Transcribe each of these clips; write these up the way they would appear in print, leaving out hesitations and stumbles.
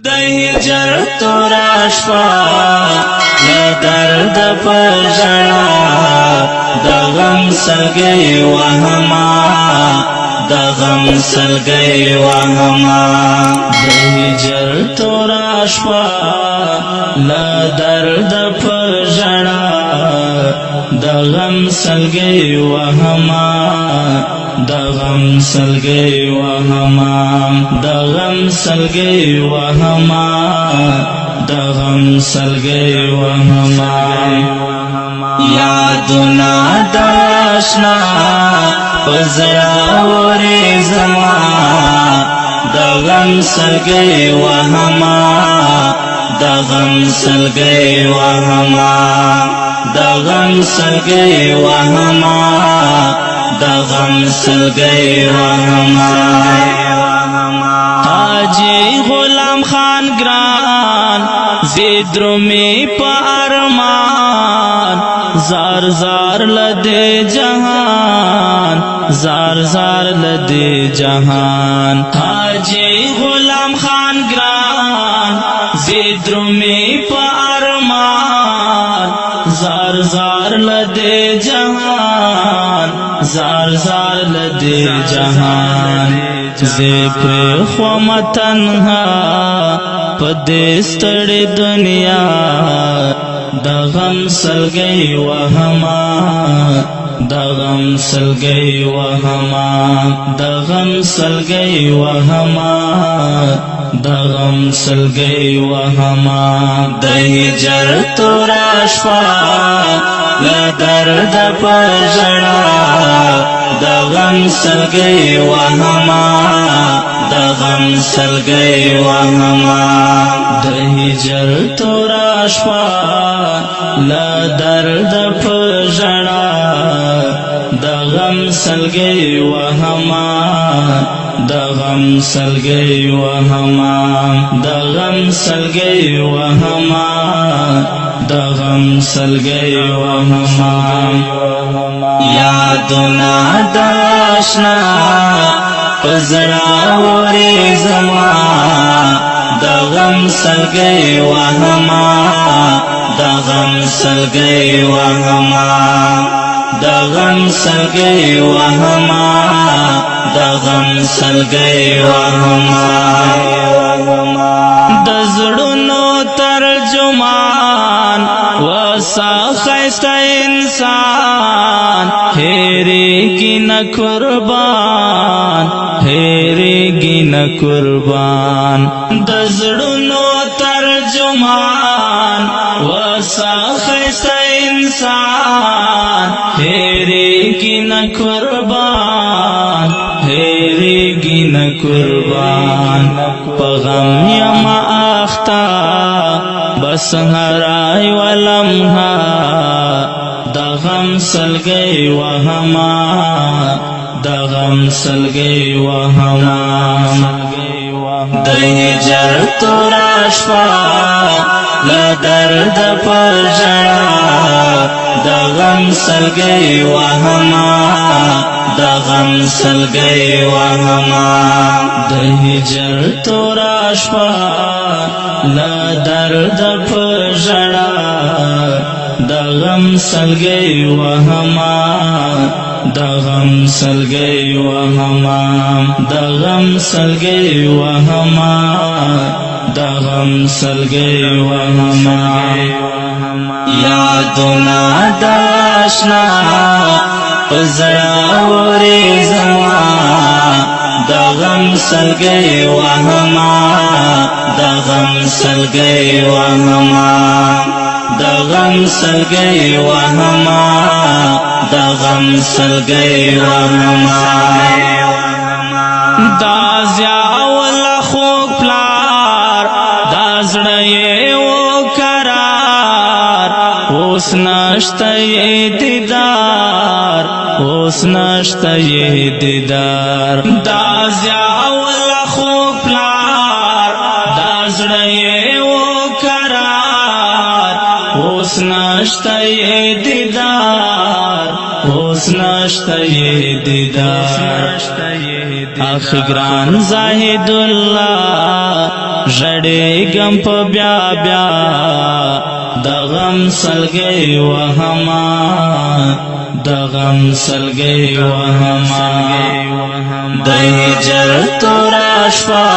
د هجر تورا شپه له درد په ژړا د غم سلګۍ وهما د غم سلګۍ وهما د هجر تورا شپه له درد په ژړا د غم سلګۍ وهما د غم سلګۍ وهما د غم سلګۍ وهما د غم سلګۍ وهما یادونه د آشنا په زړه ورې زما د غم سلګۍ وهما د غم سلګۍ وهما د غم سلګۍ وهما د غم سلګۍ وهما حاجی غلام خان ګران زیدرومی په ارمان زار زار لدے جہان زار زار لدے جہان حاجی غلام خان ګران زیدرومی په ارمان زار زار لدے جہان زار زار لدے جہان زیپر خوام تنها پدستڑ دنیا د غم سلګۍ وهما د غم سلګۍ وهما د غم سلګۍ وهما د غم سلګۍ وهما د هجر تورا شپه له درد په ژړا د غم سلګۍ وهما د غم سلګۍ وهما د هجر تورا شپه له درد په ژړا د غم سلګۍ وهما د غم سلګۍ وهما د غم سلګۍ وهما د غم سلګۍ وهما یادونه د آشنا په زړه ورې زما د غم سلګۍ وهما د غم سلګۍ وهما د غم سلګۍ وهما د غم سلګۍ وهما د زړونو ترجمان وسا خیسته انسان هېرېږي نه قربان هېرېږي نه قربان د زړونو ترجمان وسا خیسته انسان هېرېږي نه قربان هېرېږي نه قربان په غم یم اخته بس هر یوه لمحه د غم سلګۍ وهما د غم سلګۍ وهما د هجر تورا شپه له درد په ژړا د غم سلګۍ وهما د غم سلګۍ وهما د هجر تورا شپه له درد په ژړا د غم سلګۍ وهما د غم سلګۍ وهما د غم سلګۍ وهما د غم سلګۍ وهما یادونه د آشنا په زړه ورې زما د غم سلګۍ وهما د غم سلګۍ وهما د غم سلګۍ وهما د غم سلګۍ وهما دا زیاول خوږ پلار دا زړه یې وقرار اوس نشته یې دیدار اوس نشته یې دیدار دا زیاول خوږ پلار دا زړه یې وقرار اوس نشته یې دیدار اوس نشته یې دیدار اخ گران زاهد الله ژړېږم په بیا بیا د غم سلګۍ وهما د غم سلګۍ وهما د هجر توره شپه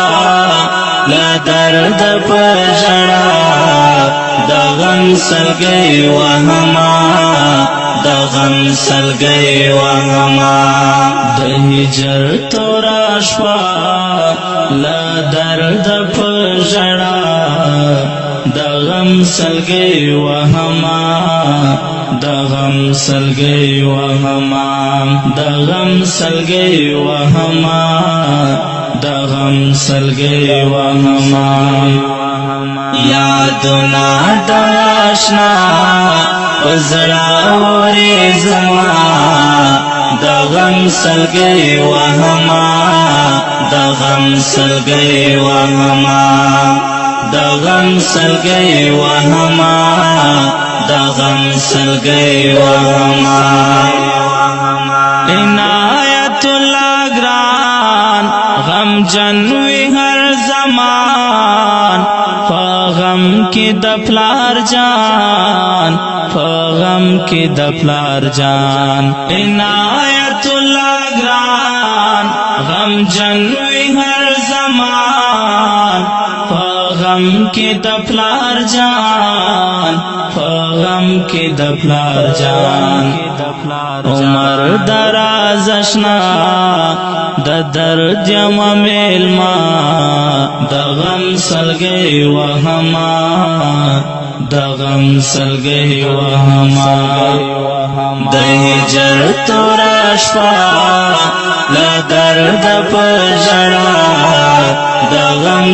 له درد په ژړا د غم سلګۍ وهما د غم سلګۍ وهما د هجر توره شپه له درد په ژړا د غم سلګۍ وهما د غم سلګۍ وهما د غم سلګۍ وهما د غم سلګۍ وهما یادونه د آشنا په زړه اورې زما د غم سلګۍ وهما د غم سلګۍ وهما د غم سلګۍ وهما د غم سلګۍ وهما عنایت الله ګران غم جنوي هر زمان په غم کې د پلار جان په غم کې د پلار جان عنایت الله ګران غم جنوي هر زمان په غم کې د پلار جان په غم کې د پلار جان عمر دراز اشنا د درد یم میلما د غم سلګۍ وهما د غم سلګۍ وهما د هجر توره شپه له درد په ژړا د غم